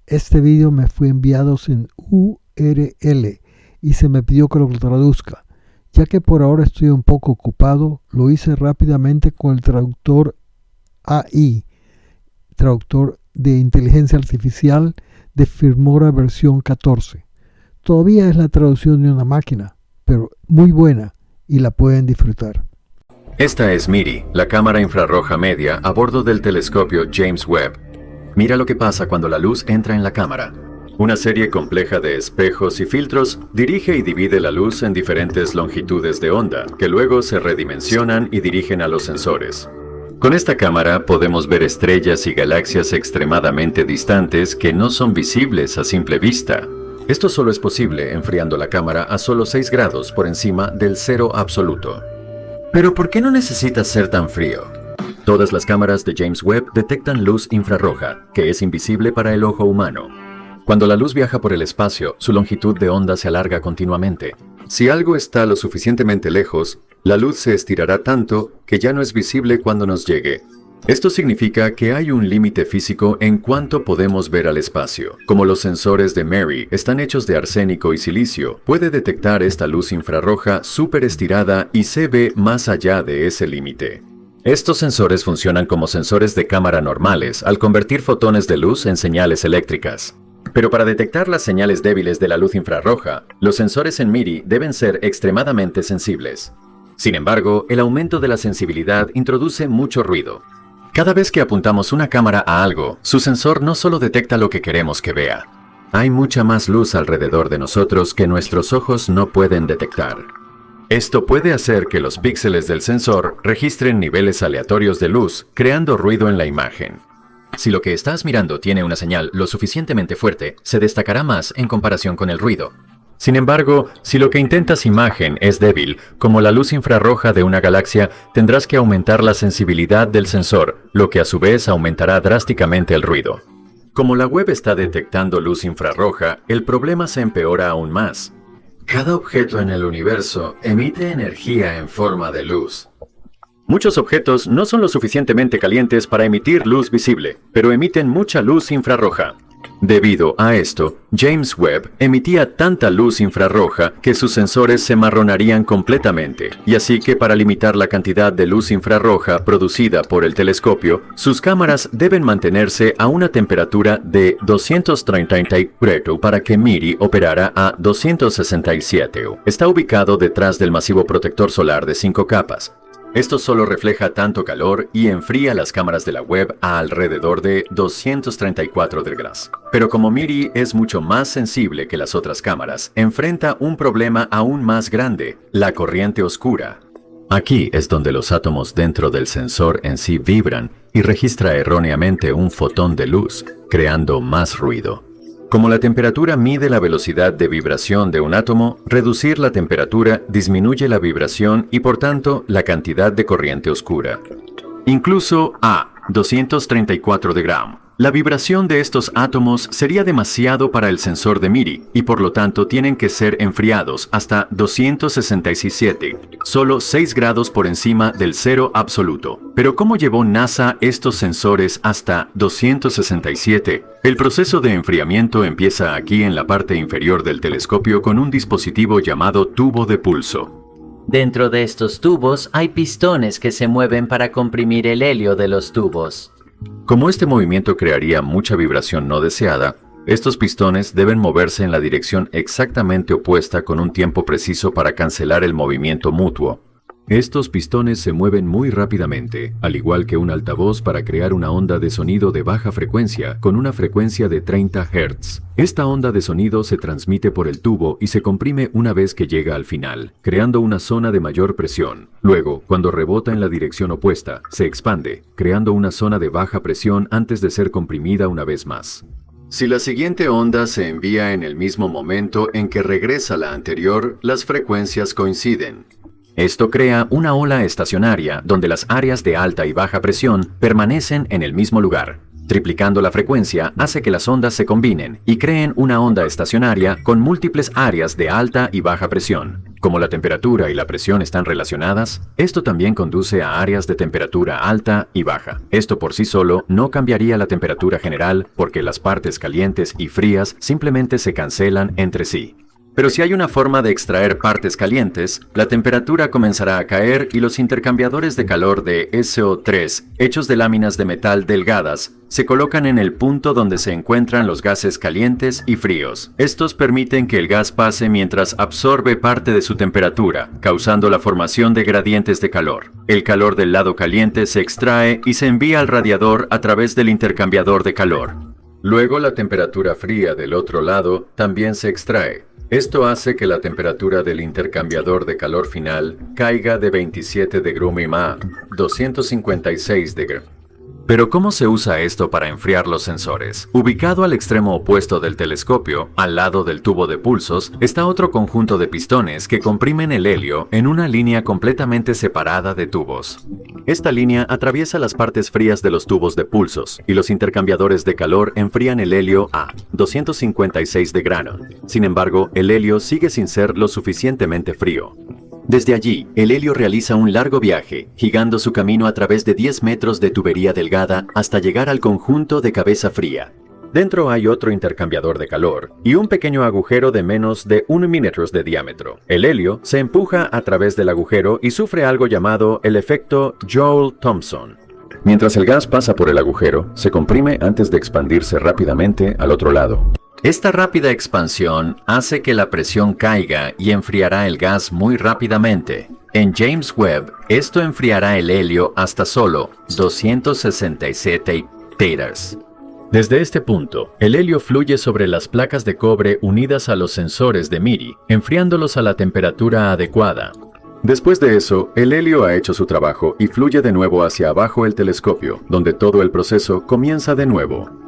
Este vídeo me fue enviado sin URL y se me pidió que lo traduzca. Ya que por ahora estoy un poco ocupado, lo hice rápidamente con el traductor AI, traductor de inteligencia artificial de Filmora versión 14. Todavía es la traducción de una máquina, pero muy buena y la pueden disfrutar. Esta es MIRI, la cámara infrarroja media a bordo del telescopio James Webb. Mira lo que pasa cuando la luz entra en la cámara. Una serie compleja de espejos y filtros dirige y divide la luz en diferentes longitudes de onda, que luego se redimensionan y dirigen a los sensores. Con esta cámara podemos ver estrellas y galaxias extremadamente distantes que no son visibles a simple vista. Esto solo es posible enfriando la cámara a solo 6 grados por encima del cero absoluto. Pero ¿por qué no necesita ser tan frío? Todas las cámaras de James Webb detectan luz infrarroja, que es invisible para el ojo humano. Cuando la luz viaja por el espacio, su longitud de onda se alarga continuamente. Si algo está lo suficientemente lejos, la luz se estirará tanto que ya no es visible cuando nos llegue. Esto significa que hay un límite físico en cuanto podemos ver al espacio. Como los sensores de MIRI están hechos de arsénico y silicio, puede detectar esta luz infrarroja súper estirada y se ve más allá de ese límite. Estos sensores funcionan como sensores de cámara normales al convertir fotones de luz en señales eléctricas. Pero para detectar las señales débiles de la luz infrarroja, los sensores en MIRI deben ser extremadamente sensibles. Sin embargo, el aumento de la sensibilidad introduce mucho ruido. Cada vez que apuntamos una cámara a algo, su sensor no solo detecta lo que queremos que vea. Hay mucha más luz alrededor de nosotros que nuestros ojos no pueden detectar. Esto puede hacer que los píxeles del sensor registren niveles aleatorios de luz, creando ruido en la imagen. Si lo que estás mirando tiene una señal lo suficientemente fuerte, se destacará más en comparación con el ruido. Sin embargo, si lo que intentas imagen es débil, como la luz infrarroja de una galaxia, tendrás que aumentar la sensibilidad del sensor, lo que a su vez aumentará drásticamente el ruido. Como la web está detectando luz infrarroja, el problema se empeora aún más. Cada objeto en el universo emite energía en forma de luz. Muchos objetos no son lo suficientemente calientes para emitir luz visible, pero emiten mucha luz infrarroja. Debido a esto, James Webb emitía tanta luz infrarroja que sus sensores se marronarían completamente, y así que para limitar la cantidad de luz infrarroja producida por el telescopio, sus cámaras deben mantenerse a una temperatura de 234 para que MIRI operara a 267. Está ubicado detrás del masivo protector solar de 5 capas. Esto solo refleja tanto calor y enfría las cámaras de la web a alrededor de 234 grados. Pero como MIRI es mucho más sensible que las otras cámaras, enfrenta un problema aún más grande, la corriente oscura. Aquí es donde los átomos dentro del sensor en sí vibran y registra erróneamente un fotón de luz, creando más ruido. Como la temperatura mide la velocidad de vibración de un átomo, reducir la temperatura disminuye la vibración y por tanto la cantidad de corriente oscura. Incluso a 234 grados. La vibración de estos átomos sería demasiado para el sensor de MIRI y por lo tanto tienen que ser enfriados hasta 267, solo 6 grados por encima del cero absoluto. Pero ¿cómo llevó NASA estos sensores hasta 267? El proceso de enfriamiento empieza aquí en la parte inferior del telescopio con un dispositivo llamado tubo de pulso. Dentro de estos tubos hay pistones que se mueven para comprimir el helio de los tubos. Como este movimiento crearía mucha vibración no deseada, estos pistones deben moverse en la dirección exactamente opuesta con un tiempo preciso para cancelar el movimiento mutuo. Estos pistones se mueven muy rápidamente, al igual que un altavoz para crear una onda de sonido de baja frecuencia con una frecuencia de 30 Hz. Esta onda de sonido se transmite por el tubo y se comprime una vez que llega al final, creando una zona de mayor presión. Luego, cuando rebota en la dirección opuesta, se expande, creando una zona de baja presión antes de ser comprimida una vez más. Si la siguiente onda se envía en el mismo momento en que regresa la anterior, las frecuencias coinciden. Esto crea una ola estacionaria donde las áreas de alta y baja presión permanecen en el mismo lugar. Triplicando la frecuencia hace que las ondas se combinen y creen una onda estacionaria con múltiples áreas de alta y baja presión. Como la temperatura y la presión están relacionadas, esto también conduce a áreas de temperatura alta y baja. Esto por sí solo no cambiaría la temperatura general porque las partes calientes y frías simplemente se cancelan entre sí. Pero si hay una forma de extraer partes calientes, la temperatura comenzará a caer y los intercambiadores de calor de SO3, hechos de láminas de metal delgadas, se colocan en el punto donde se encuentran los gases calientes y fríos. Estos permiten que el gas pase mientras absorbe parte de su temperatura, causando la formación de gradientes de calor. El calor del lado caliente se extrae y se envía al radiador a través del intercambiador de calor. Luego la temperatura fría del otro lado también se extrae. Esto hace que la temperatura del intercambiador de calor final caiga de 27 de Grumman a 256 de Grumman. Pero ¿cómo se usa esto para enfriar los sensores? Ubicado al extremo opuesto del telescopio, al lado del tubo de pulsos, está otro conjunto de pistones que comprimen el helio en una línea completamente separada de tubos. Esta línea atraviesa las partes frías de los tubos de pulsos, y los intercambiadores de calor enfrían el helio a 256 de Grumman. Sin embargo, el helio sigue sin ser lo suficientemente frío. Desde allí, el helio realiza un largo viaje, gigando su camino a través de 10 metros de tubería delgada hasta llegar al conjunto de cabeza fría. Dentro hay otro intercambiador de calor y un pequeño agujero de menos de 1 milímetro de diámetro. El helio se empuja a través del agujero y sufre algo llamado el efecto Joule-Thomson. Mientras el gas pasa por el agujero, se comprime antes de expandirse rápidamente al otro lado. Esta rápida expansión hace que la presión caiga y enfriará el gas muy rápidamente. En James Webb, esto enfriará el helio hasta solo 267 teras. Desde este punto, el helio fluye sobre las placas de cobre unidas a los sensores de MIRI, enfriándolos a la temperatura adecuada. Después de eso, el helio ha hecho su trabajo y fluye de nuevo hacia abajo el telescopio, donde todo el proceso comienza de nuevo.